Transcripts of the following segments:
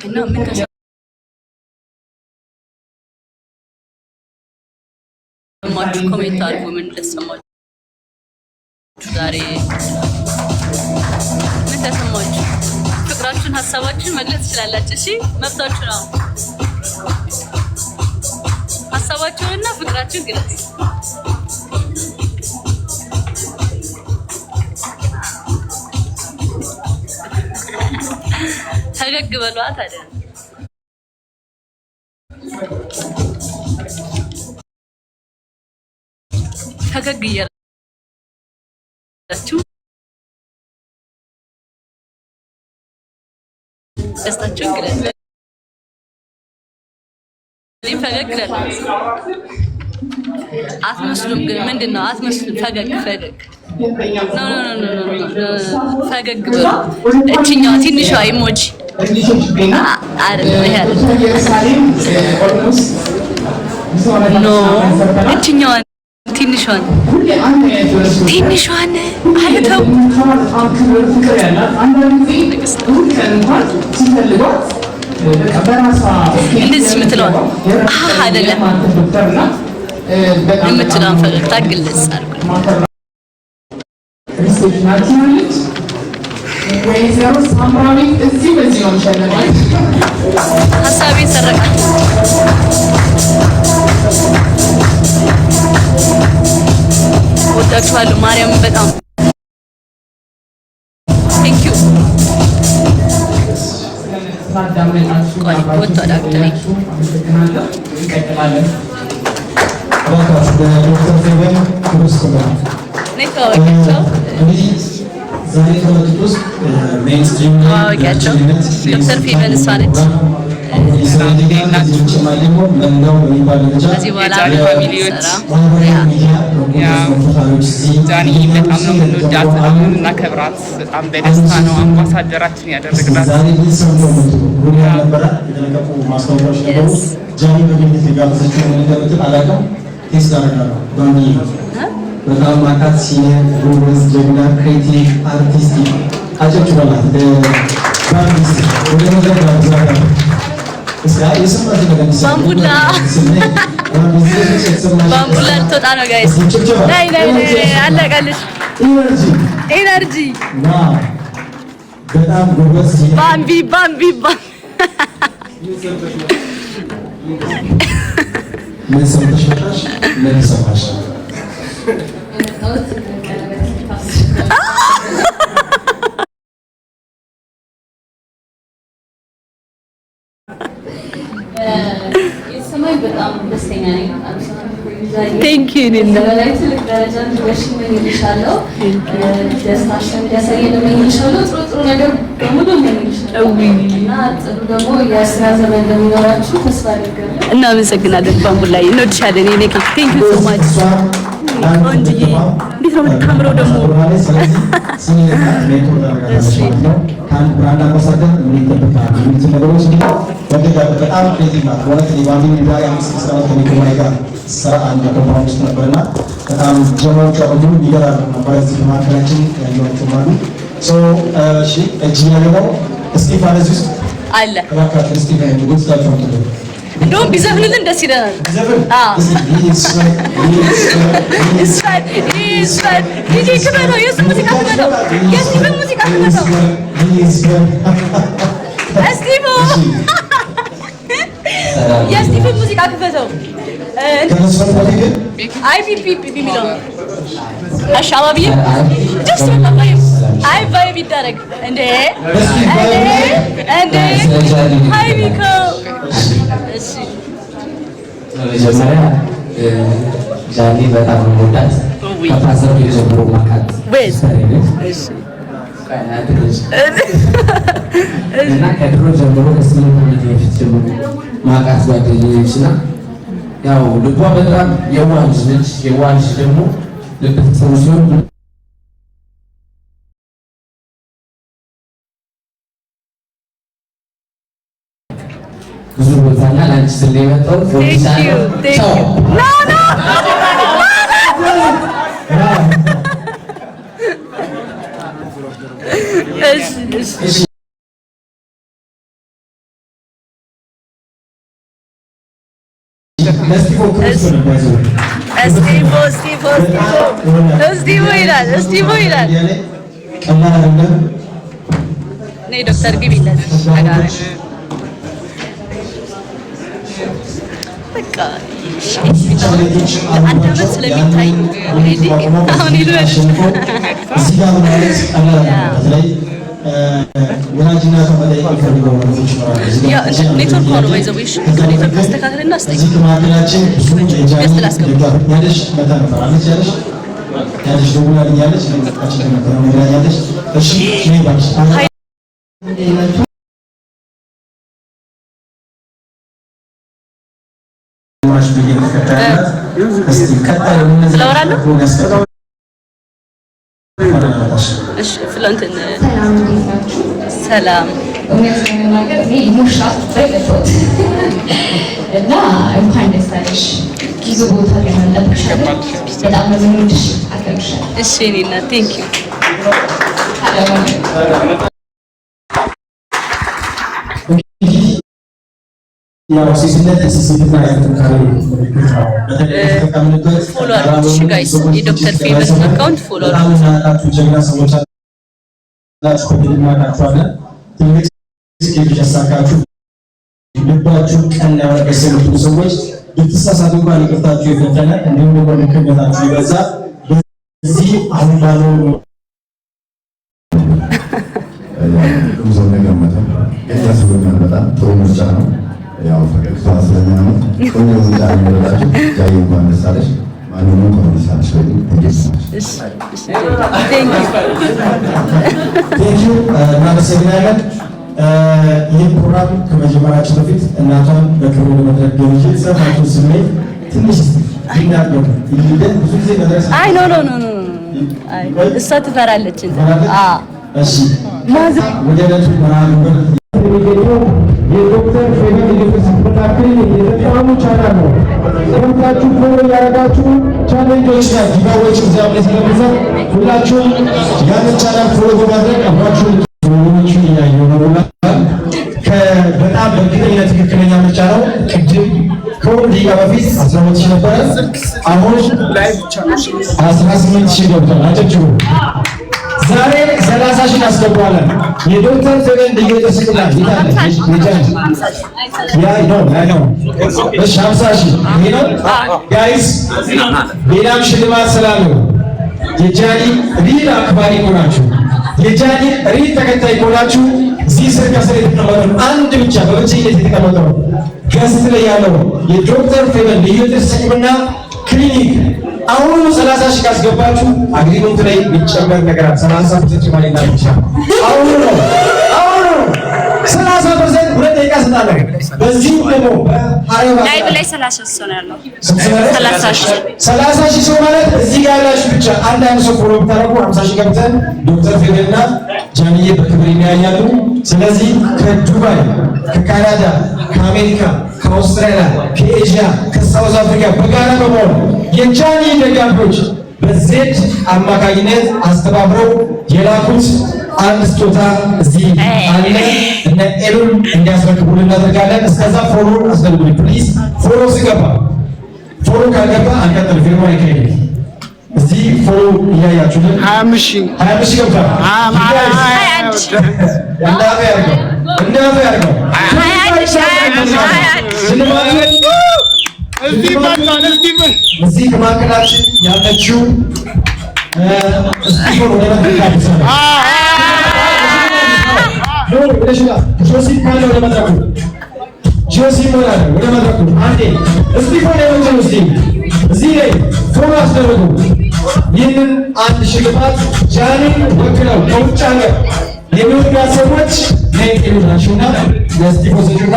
እና ምን ከሰማችሁ ኮሜንት አድርጉ። ምን እንደሰማችሁ ዛሬ ምን ተሰማችሁ? ፍቅራችሁን ሀሳባችሁን መግለጽ ትችላላችሁ። እሺ መብታችሁ ነው። ሀሳባችሁንና ፍቅራችሁን ግለጽ። ፈገግ በሏት አይደል? ፈገግ እያላችሁ ደስታችሁን ግለጹ። ፈገግ ግለጹ። አትመስሉም ግን ምንድነው? አትመስሉም። ፈገግ ኖ ፈገግ በሉ። እችኛዋ ትንሿ ኢሞጂ አይደለም ይሄ ኖ እችኛዋን ትንሿን አይተው እንደዚህ የምትለዋን አይደለም የምትለዋን ፈገግታ ግልጽ አድርጉ። ሀሳቤን ሰረቃችሁ። ወዳችኋለሁ። ማርያም በጣም ቴንክ ዩ። ወጣ ዛሬ ከመጡት ውስጥ ሜንስትሪም ዶክተር ፌቨን እሷ ነች። ከዚህ በኋላ ፋሚሊዎች ጃኒ በጣም ነው የምንወዳት፣ በጣም ነው የምናከብራት። በጣም በደስታ ነው አምባሳደራችን ያደረግናት። በጣም ማካት ሲኒየር ጎበዝ ጀግና ክሬቲቭ አርቲስቲክ አጨብጭበላት። ባምቡላ ልትወጣ ነው ጋይስ። አለቀልሽ። ኤነርጂ በጣም ጎበዝ ባምቢ ምን ሰምተሽ መጣሽ? ምን ሰማሽ? የተሰማኝ በጣም ደስተኛ ነኝ። ቴንክ ዩ ኒና በላይ ትልቅ ደረጃ እንድትደርሺ እመኝልሻለሁ። ደስታሽን እንዲያሳየን እመኝልሻለሁ። ጥሩ ነገር በሙሉ እመኝልሻለሁ እና ጥሩ ደግሞ የስራ ዘመን እንደሚኖራችሁ ተስፋ አደርጋለሁ። እናመሰግናለን። ባምቡላዬ እንወድሻለን። የኔ ኬክ ቴንክ ዩ ሶ ማች። ቆንጆዬ እንዴት ነው የምታምረው ደግሞ። ከአንድ ብራንድ አምባሳደር ምን ይጠበቃል የሚሉትን ነገሮች በጣም ክሬቲቭ ናት። በእውነት ሊባኒ ሚዲያ የ5 ዓመት ከሚገባ ጋር ስራ አንድ ኮምፓውንድ ውስጥ ነበርና በጣም ጀማዎቿ በሙሉ ይገራሉ ነበር። እዚህ በማዕከላችን ያሏቸው አሉ። እሺ እጅ ያለው እስጢፋኖስ ውስጥ አለ እባካችሁ እስጢፋኖስ ጉድታችሁ ነው። እንደውም ቢዘፍንልን ደስ ይለናል። ዲጄ ክበለው፣ የእሱ ሙዚቃ ክበለው፣ የስቲቭን ሙዚቃ ክበለው። የስቲቭን ሙዚቃ ክበለው። አይ ፒፒ የሚለው አሻባቢ ጀስት አይ ቫይብ ይደረግ እንዴ አይ ቢኮ እሺ መጀመሪያ ጃኒ በጣም ነው የምወዳት። ከፓዘር የጀምሮ ማካት እና ከድሮ ጀምሮ ከስምንት ዓመት በፊት ጀምሮ ማቃት ጓደኛዬ እና ያው ልቧ በጣም የዋህ ልጅ ነች። የዋህ ልጅ ደግሞ ልብ ጥሩ ሲሆን ብዙ ቦታና ላንቺ ስለመጣው ዶክተር ግቢለት በቃ አንድ ዓመት ስለሚታይ ኦልሬዲ አሁን ይልበል እዚህ ጋር ማለት በተለይ ወላጅና ተመጣጣኝ ፈልገው ነው ያ ኔትወርክ ነው ወይዘውሽ ከኔትወርክ አስተካክልና አስተካክል እዚህ ከማዕከላችን ብዙ የጃኒ ያለሽ መጣን ፈራለች ያለሽ ደውላ ያለች ለምጣችን ነው ያለሽ እሺ ነው ባሽ ማሽ ቢገኝ ከተያያት እስቲ ቀጣይ እነዚህ እሺ ፍላንተን ሰላም እንዴት ናችሁ? ሰላም እውነት ለመናገር እኔ ኢሞሽናል በለጠት እና እንኳን ደስ አለሽ። ብዙ ቦታ ላይ እንጠብቅሻለን። በጣም ነው የምንወድሽ፣ አከብርሻለሁ። እሺ እኔና ቴንክ ዩ ያው ሲስነት ሲስትና ያተካሪ ፎሎ አድርጉ ጋይስ የዶክተር ፌቨር አካውንት ፎሎ አድርጉ ጀግና ሰዎች አላችሁ ማናችኋለን ትልቅ ስኬት ያሳካችሁ ልባችሁ ቀና ያደረገ ሰዎች ብትሳሳቱ እንኳን ይቅርታችሁ የፈተነ እንዲሁም ደግሞ ልክነታችሁ ይበዛ በዚህ አሁን ባለው ብዙ ነገር መተው ያስፈልጋል። በጣም ጥሩ ምርጫ ነው። ያው ፈገግታ ስለሚያምር ቆንጆ ምርጫ ነው። ጃይ እንኳን ደስ አለሽ። ማንኛውም ኮሚሳሽ ወይ ቴንክ ዩ እናመሰግናለን። ይህ ፕሮግራም ከመጀመራችን በፊት እናቷን በክብሩ ለመድረክ ገብቼ ሰፋቱ ስሜት ትንሽ ይናገሩ ይልደን ብዙ ጊዜ መድረስ አይ ኖ አይ እሷ ትፈራለች እንዴ እሺ ወደ ዕለቱ መርሃ ግብር የዶክተር ፌቨር ዩኒቨርሲቲ የተቋሙ ቻናል ነው። ሁላችሁ ፎሎ ያደረጋችሁ ቻሌንጆች ላይ ጊቫዌዎች እዛው ላይ ስለሚሰጥ ሁላችሁም ያንን ቻናል ፎሎ በማድረግ አብራችሁ ፎሎዎቹ እያየሁ ነው። በጣም በእርግጠኝነት ትክክለኛ ምርጫ ነው። ቅድም ከወር ደቂቃ በፊት 12 ሺህ ነበረ። አሁን 18 ሺህ ገብቷል። አጨብጭቡ። ዛሬ 30 ሺህ አስገባለን። የዶክተር ፌቨር ልዩ ተስቅላ ይታለ ያ ነው እሺ 50 ሺህ ይሄ ነው ጋይስ። ሌላም ሽልማት ስላለው የጃኒ ሪል አክባሪ ሆናችሁ የጃኒ ሪል ተከታይ ሆናችሁ እዚህ ስር ከስር የተቀመጠው አንድ ብቻ በብቸኝነት የተቀመጠው ገስት ላይ ያለው የዶክተር ፌቨር ልዩ ተስቅላ ክሊኒክ አሁን 30 ሺህ ካስገባችሁ አግሪመንት ላይ የሚጨመር ነገር 30% ተጨማሪ እንዳልቻ አሁን ነው 30% ሁለት ደቂቃ ስጣለህ። በዚህ ደግሞ በአረባ ላይቭ ላይ 30 ሰው ነው ያለው። 30 ሺህ ሰው ማለት እዚህ ጋር ያላችሁ ብቻ አንድ ሰው ፎሎ ብታረጉ 50 ሺህ ገብተን ዶክተር ፌቨርና ጃኒዬ በክብር ይያያሉ። ስለዚህ ከዱባይ፣ ከካናዳ፣ ከአሜሪካ፣ ከአውስትራሊያ፣ ከኤዥያ፣ ከሳውዝ አፍሪካ በጋራ በመሆን የጃኒ ደጋፊዎች በዜድ አማካኝነት አስተባብረው የላኩት አንድ ስጦታ እዚህ አለ። እነ ኤሉን እንዲያስረክቡን እናደርጋለን። እስከዛ ፎሎ አስደርጉልኝ ፕሊዝ። ፎሎ ሲገባ ፎሎ ካልገባ አንቀጥል ፊልሙ አይካሄድም። እዚህ ፎሎ እያያችሁልን 25 ሺህ ገብቷል። እንዳፈ እዚህ ከማዕከላችን ያለችው እስቲፎን ወደ መድረክ ጆሲ ካለ ወደ መድረኩ ጆሲ ሞላለ ወደ መድረኩ አንዴ እስቲፎን የመጣው እዚህ ላይ ፎሎ አስደረጉ። ይህንን አንድ ሽልማት ጃኒን ወክለው ከውጭ ሀገር የሚወዷት ሰዎች ናቸውና ለስቲፎን ሰጩና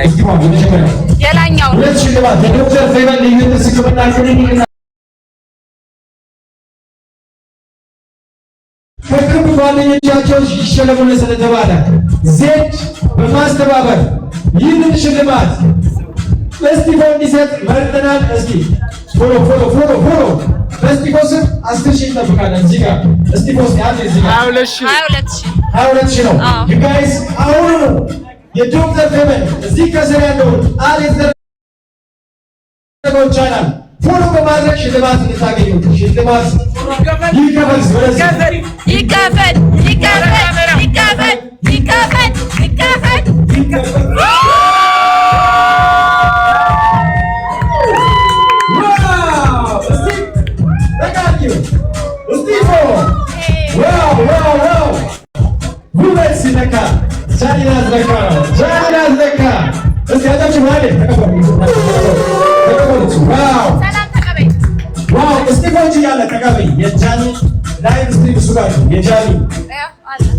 እስቲፎን የመጀመሪያ የላኛው ሁለት ሽልማት የዶክተር ፌቨር ልዩ ተስቅላ ክሊኒክ ከቅርብ ጓደኞቻቸው ይሸለሙን ስለተባለ ዜድ በማስተባበር ይህንን ሽልማት ለስቲፎን እንዲሰጥ መርጠናል። እስኪ ፎሎ በስቲፎን ስም 10 ሺህ እንጠብቃለን። እዚህ ጋር እስቲፎን 22 ሺህ 22,000 ነው። you guys አሁን ነው የዶክተር ፌቨን እዚህ ከስር ያለው አሌክስ ቻናል ፎሎ በማድረግ ሽልማት እንድታገኙ ሽልማት ይከፈል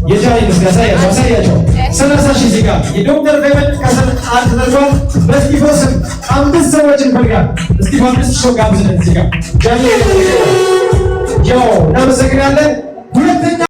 የጃኒ ምስጋና ያሳያቸው 30,000 እዚህ ጋር የዶክተር ፌቨን ከሰል አድርጓል። በስቲፎ ስም 5 ሰዎችን ፈልጋል። ስቲፎ 5 ሰው ጋብዘን እዚህ ጋር ጃኒ ያው እናመሰግናለን። ሁለተኛ